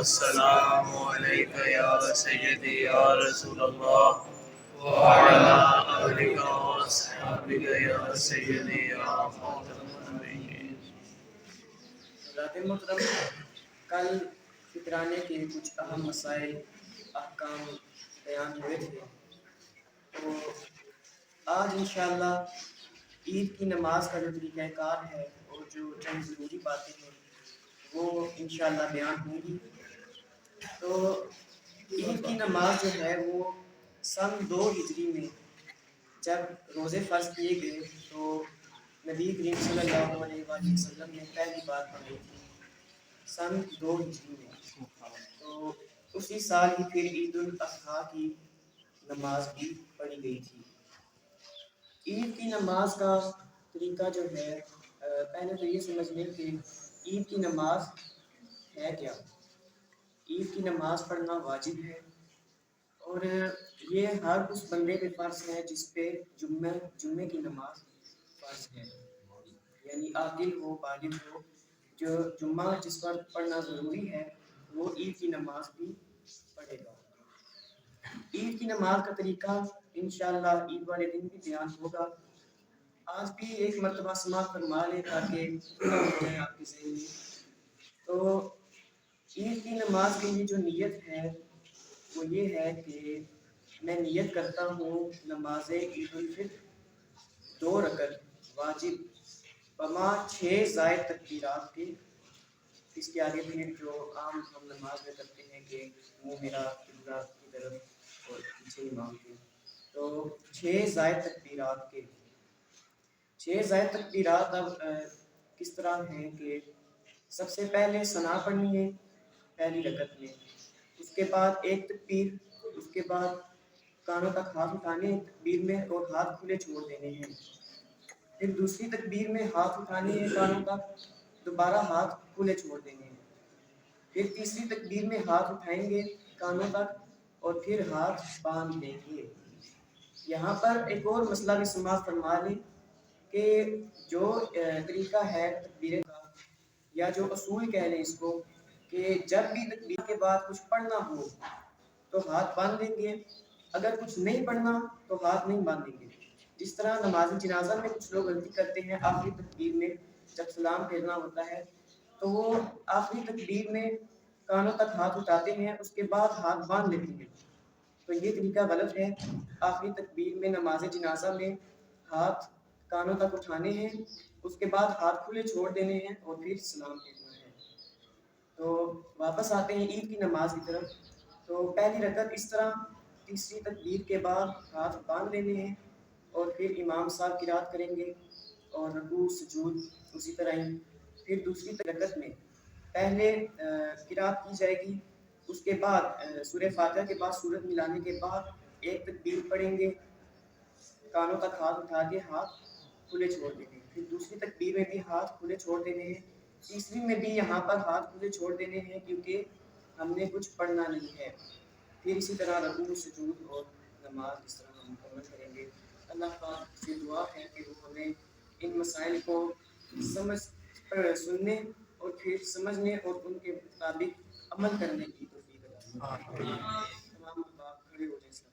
السلام علیک یا سیدی یا رسول اللہ وعلی آلک واصحابک یا سیدی یا خاتم النبیین۔ حضرات محترم، کل فطرانے کے کچھ اہم مسائل احکام بیان ہوئے تھے، تو آج انشاءاللہ عید کی نماز کا جو طریقہ کار ہے اور جو چند ضروری باتیں ہیں وہ انشاءاللہ بیان ہوں گی۔ تو عید کی نماز جو ہے وہ سن 2 ہجری میں جب روزے فرض کیے گئے تو نبی کریم صلی اللہ علیہ وآلہ وسلم نے پہلی بار پڑھائی تھی سن 2 ہجری میں۔ تو اسی سال ہی پھر عید الاضحیٰ کی نماز بھی پڑھی گئی تھی۔ عید کی نماز کا طریقہ جو ہے، پہلے تو یہ سمجھ لیں کہ عید کی نماز ہے کیا۔ عید کی نماز پڑھنا واجب ہے اور یہ ہر اس بندے پہ فرض ہے جس پہ جمعے کی نماز فرض ہے، یعنی عاقل ہو، بالغ ہو، جو جمعہ جس پر پڑھنا ضروری ہے وہ عید کی نماز بھی پڑھے گا۔ عید کی نماز کا طریقہ انشاءاللہ عید والے دن بھی بیان ہوگا۔ آج بھی ایک مرتبہ سماعت فرما لیں تاکہ ہو جائے آپ کے ذہن میں۔ تو عید کی نماز کے لیے جو نیت ہے وہ یہ ہے کہ میں نیت کرتا ہوں نماز عید الفطر 2 رکعت واجب بما 6 زائد تکبیرات کے۔ اس کے آگے پھر جو عام ہم نماز میں کرتے ہیں کہ منہ میرا قبلہ کی طرف اور پیچھے امام کے، تو 6 زائد تکبیرات کے۔ 6 زائد تکبیرات اب کس طرح ہیں کہ سب سے پہلے ثنا پڑھنی ہے پہلی رکعت میں، اس کے بعد ایک تکبیر، اس کے بعد کانوں تک ہاتھ اٹھانے ہیں تکبیر میں اور ہاتھ کھلے چھوڑ دینے ہیں، پھر دوسری تکبیر میں ہاتھ اٹھانے ہیں کانوں تک، دوبارہ ہاتھ کھلے چھوڑ دینے ہیں، پھر تیسری تکبیر میں ہاتھ اٹھائیں گے کانوں تک اور پھر ہاتھ باندھ دیں گے۔ یہاں پر ایک اور مسئلہ بھی سماعت فرما لیں کہ جو طریقہ ہے تکبیر کا یا جو اصول کہہ لیں اس کو، کہ جب بھی تکبیر کے بعد کچھ پڑھنا ہو تو ہاتھ باندھ دیں گے، اگر کچھ نہیں پڑھنا تو ہاتھ نہیں باندھیں گے۔ جس طرح نماز جنازہ میں کچھ لوگ غلطی کرتے ہیں، آخری تکبیر میں جب سلام پھیرنا ہوتا ہے تو وہ آخری تکبیر میں کانوں تک ہاتھ اٹھاتے ہیں، اس کے بعد ہاتھ باندھ لیتے ہیں، تو یہ طریقہ غلط ہے۔ آخری تکبیر میں نماز جنازہ میں ہاتھ کانوں تک اٹھانے ہیں، اس کے بعد ہاتھ کھلے چھوڑ دینے ہیں اور پھر سلام پھیرنا ہے۔ تو واپس آتے ہیں عید کی نماز کی طرف۔ تو پہلی رکعت اس طرح، تیسری تکبیر کے بعد ہاتھ باندھ لینے ہیں اور پھر امام صاحب قرات کریں گے اور رکوع سجود اسی طرح ہی۔ پھر دوسری رکعت میں پہلے قرات کی جائے گی، اس کے بعد سورہ فاتحہ کے بعد سورت ملانے کے بعد ایک تکبیر پڑھیں گے، کانوں تک ہاتھ اٹھا کے ہاتھ کھلے چھوڑ دیں گے، پھر دوسری تکبیر میں بھی ہاتھ کھلے چھوڑ دینے ہیں، تیسری میں بھی یہاں پر ہاتھ کھلے چھوڑ دینے ہیں کیونکہ ہم نے کچھ پڑھنا نہیں ہے، پھر اسی طرح رکوع سجود اور نماز اس طرح ہم مکمل کریں گے۔ اللہ پاک سے دعا ہے کہ وہ ہمیں ان مسائل کو سننے اور پھر سمجھنے اور ان کے مطابق عمل کرنے کی توفیق عطا فرمائے۔ تمام احباب کھڑے ہو جائیں۔